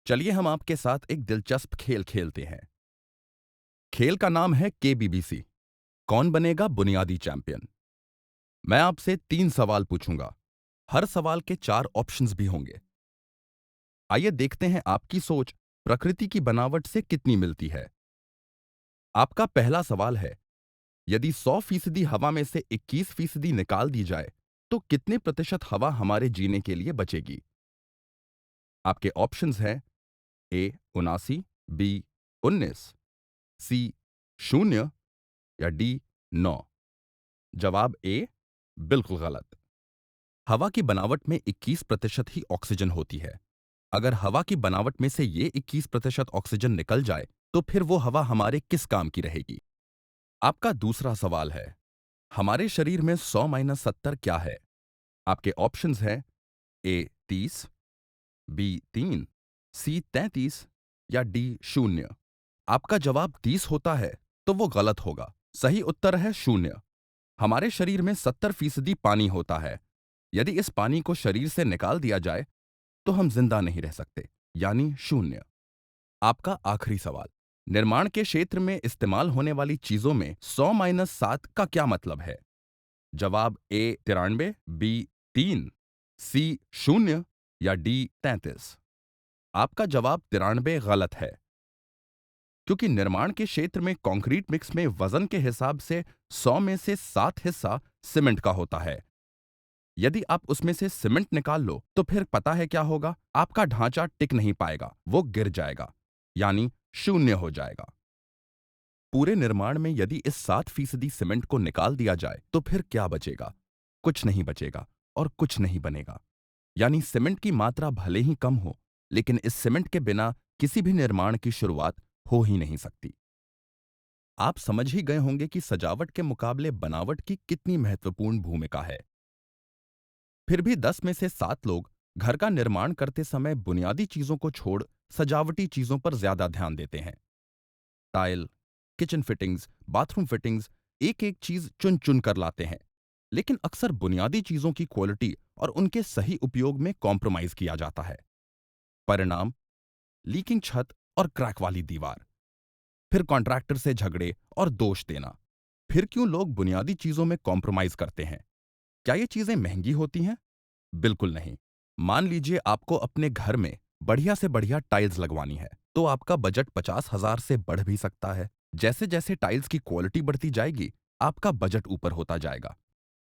चलिए हम आपके साथ एक दिलचस्प खेल खेलते हैं। खेल का नाम है केबीबीसी, कौन बनेगा बुनियादी चैंपियन। मैं आपसे 3 सवाल पूछूंगा। हर सवाल के 4 ऑप्शंस भी होंगे। आइए देखते हैं आपकी सोच प्रकृति की बनावट से कितनी मिलती है। आपका पहला सवाल है, यदि 100% हवा में से 21% निकाल दी जाए तो कितने प्रतिशत हवा हमारे जीने के लिए बचेगी। आपके ऑप्शंस हैं ए 79, बी 19, सी 0 या डी 9। जवाब ए बिल्कुल गलत। हवा की बनावट में 21% ही ऑक्सीजन होती है। अगर हवा की बनावट में से ये 21% ऑक्सीजन निकल जाए तो फिर वो हवा हमारे किस काम की रहेगी। आपका दूसरा सवाल है, हमारे शरीर में 100 - 70 क्या है। आपके ऑप्शंस हैं ए 30, बी 3, सी 33 या डी 0। आपका जवाब 30 होता है तो वो गलत होगा। सही उत्तर है 0। हमारे शरीर में 70% पानी होता है। यदि इस पानी को शरीर से निकाल दिया जाए तो हम जिंदा नहीं रह सकते, यानी 0। आपका आखिरी सवाल, निर्माण के क्षेत्र में इस्तेमाल होने वाली चीजों में 100 - 7 का क्या मतलब है। जवाब ए 93, बी 3, सी 0 या डी 33। आपका जवाब 93 गलत है, क्योंकि निर्माण के क्षेत्र में कंक्रीट मिक्स में वजन के हिसाब से 100 में से 7 हिस्सा सीमेंट का होता है। यदि आप उसमें से सीमेंट निकाल लो तो फिर पता है क्या होगा, आपका ढांचा टिक नहीं पाएगा, वो गिर जाएगा, यानी 0 हो जाएगा। पूरे निर्माण में यदि इस 7% सीमेंट को निकाल दिया जाए तो फिर क्या बचेगा। कुछ नहीं बचेगा और कुछ नहीं बनेगा। यानी सीमेंट की मात्रा भले ही कम हो, लेकिन इस सीमेंट के बिना किसी भी निर्माण की शुरुआत हो ही नहीं सकती। आप समझ ही गए होंगे कि सजावट के मुकाबले बनावट की कितनी महत्वपूर्ण भूमिका है। फिर भी 10 में से 7 लोग घर का निर्माण करते समय बुनियादी चीजों को छोड़ सजावटी चीजों पर ज्यादा ध्यान देते हैं। Tile, kitchen fittings, bathroom fittings, एक एक चीज चुन चुन कर लाते हैं, लेकिन अक्सर बुनियादी चीजों की क्वालिटी और उनके सही उपयोग में कॉम्प्रोमाइज किया जाता है। परिणाम, लीकिंग छत और क्रैक वाली दीवार, फिर कॉन्ट्रैक्टर से झगड़े और दोष देना। फिर क्यों लोग बुनियादी चीजों में कॉम्प्रोमाइज करते हैं? क्या ये चीजें महंगी होती हैं? बिल्कुल नहीं। मान लीजिए आपको अपने घर में बढ़िया से बढ़िया टाइल्स लगवानी है, तो आपका बजट 50,000 से बढ़ भी सकता है। जैसे जैसे टाइल्स की क्वालिटी बढ़ती जाएगी, आपका बजट ऊपर होता जाएगा।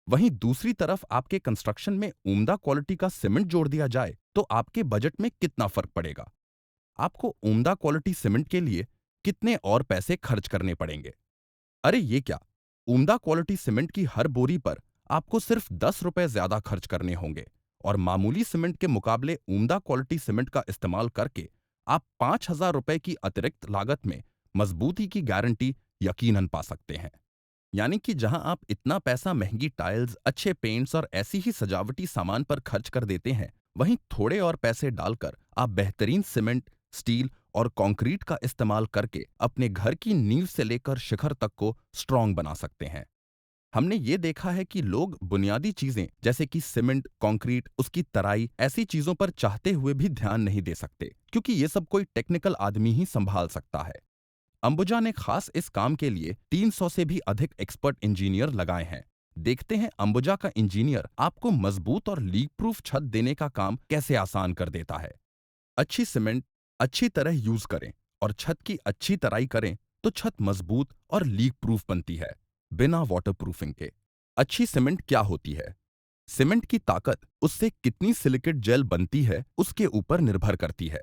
वहीं दूसरी तरफ आपके कंस्ट्रक्शन में उम्दा क्वालिटी का सीमेंट जोड़ दिया जाए तो आपके बजट में कितना फर्क पड़ेगा। आपको उम्दा क्वालिटी सीमेंट के लिए कितने और पैसे खर्च करने पड़ेंगे। अरे ये क्या, उम्दा क्वालिटी सीमेंट की हर बोरी पर आपको सिर्फ 10 रुपए ज्यादा खर्च करने होंगे और मामूली सीमेंट के मुकाबले उम्दा क्वालिटी सीमेंट का इस्तेमाल करके आप 5,000 रुपए की अतिरिक्त लागत में मजबूती की गारंटी यकीनन पा सकते हैं। यानी कि जहां आप इतना पैसा महंगी टाइल्स, अच्छे पेंट्स और ऐसी ही सजावटी सामान पर खर्च कर देते हैं, वहीं थोड़े और पैसे डालकर आप बेहतरीन सीमेंट, स्टील और कंक्रीट का इस्तेमाल करके अपने घर की नींव से लेकर शिखर तक को स्ट्रॉन्ग बना सकते हैं। हमने ये देखा है कि लोग बुनियादी चीजें जैसे कि सीमेंट, कंक्रीट, उसकी तराई, ऐसी चीजों पर चाहते हुए भी ध्यान नहीं दे सकते, क्योंकि ये सब कोई टेक्निकल आदमी ही संभाल सकता है। अंबुजा ने खास इस काम के लिए 300 से भी अधिक एक्सपर्ट इंजीनियर लगाए हैं। देखते हैं अंबुजा का इंजीनियर आपको मजबूत और लीक प्रूफ छत देने का काम कैसे आसान कर देता है। अच्छी सीमेंट अच्छी तरह यूज करें और छत की अच्छी तराई करें तो छत मजबूत और लीक प्रूफ बनती है, बिना वाटर प्रूफिंग के। अच्छी सीमेंट क्या होती है? सीमेंट की ताकत उससे कितनी सिलिकेट जेल बनती है उसके ऊपर निर्भर करती है।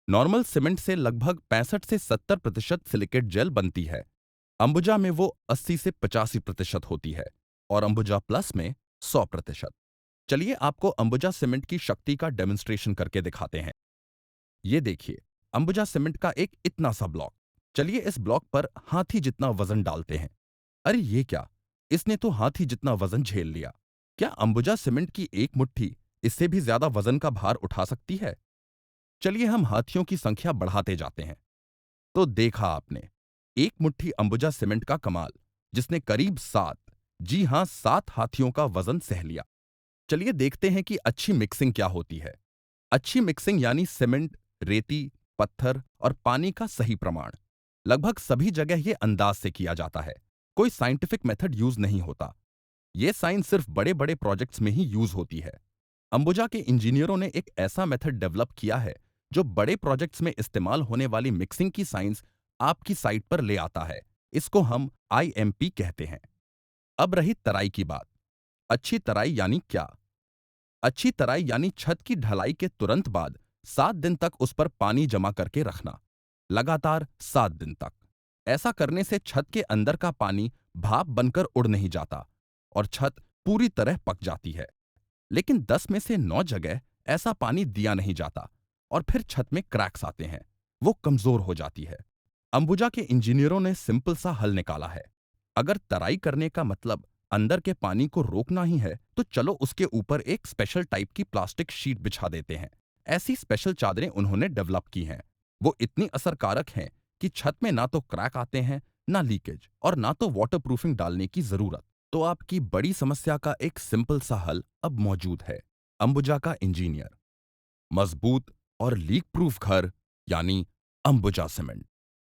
नॉर्मल सीमेंट से लगभग 65 से 70% सिलिकेट जेल बनती है। अंबुजा में वो 80 से 85% होती है और अंबुजा प्लस में 100%। चलिए आपको अंबुजा सीमेंट की शक्ति का डेमोन्स्ट्रेशन करके दिखाते हैं। ये देखिए, अंबुजा सीमेंट का एक इतना सा ब्लॉक। चलिए इस ब्लॉक पर हाथी जितना वजन डालते हैं। अरे ये क्या, इसने तो हाथी जितना वजन झेल लिया। क्या अंबुजा सीमेंट की एक मुट्ठी इससे भी ज्यादा वजन का भार उठा सकती है? चलिए हम हाथियों की संख्या बढ़ाते जाते हैं। तो देखा आपने, एक मुट्ठी अंबुजा सीमेंट का कमाल, जिसने करीब 7, जी हां 7 हाथियों का वजन सह लिया। चलिए देखते हैं कि अच्छी मिक्सिंग क्या होती है। अच्छी मिक्सिंग यानी सीमेंट, रेती, पत्थर और पानी का सही प्रमाण। लगभग सभी जगह ये अंदाज से किया जाता है, कोई साइंटिफिक मेथड यूज नहीं होता। ये साइंस सिर्फ बड़े बड़े प्रोजेक्ट्स में ही यूज होती है। अंबुजा के इंजीनियरों ने एक ऐसा मेथड डेवलप किया है जो बड़े प्रोजेक्ट्स में इस्तेमाल होने वाली मिक्सिंग की साइंस आपकी साइट पर ले आता है। इसको हम IMP कहते हैं। अब रही तराई की बात। अच्छी तराई यानी क्या? अच्छी तराई यानी छत की ढलाई के तुरंत बाद 7 दिन तक उस पर पानी जमा करके रखना, लगातार 7 दिन तक। ऐसा करने से छत के अंदर का पानी भाप बनकर उड़ नहीं जाता और छत पूरी तरह पक जाती है। लेकिन 10 में से 9 जगह ऐसा पानी दिया नहीं जाता और फिर छत में क्रैक्स आते हैं, वो कमजोर हो जाती है। अंबुजा के इंजीनियरों ने सिंपल सा हल निकाला है। अगर तराई करने का मतलब अंदर के पानी को रोकना ही है, तो चलो उसके ऊपर एक स्पेशल टाइप की प्लास्टिक शीट बिछा देते हैं। ऐसी स्पेशल चादरें उन्होंने डेवलप की हैं। वो इतनी असरकारक हैं कि छत में ना तो क्रैक आते हैं, ना लीकेज और ना तो वाटरप्रूफिंग डालने की जरूरत। तो आपकी बड़ी समस्या का एक सिंपल सा हल अब मौजूद है। अंबुजा का इंजीनियर, मजबूत और लीक प्रूफ घर यानी अंबुजा सीमेंट।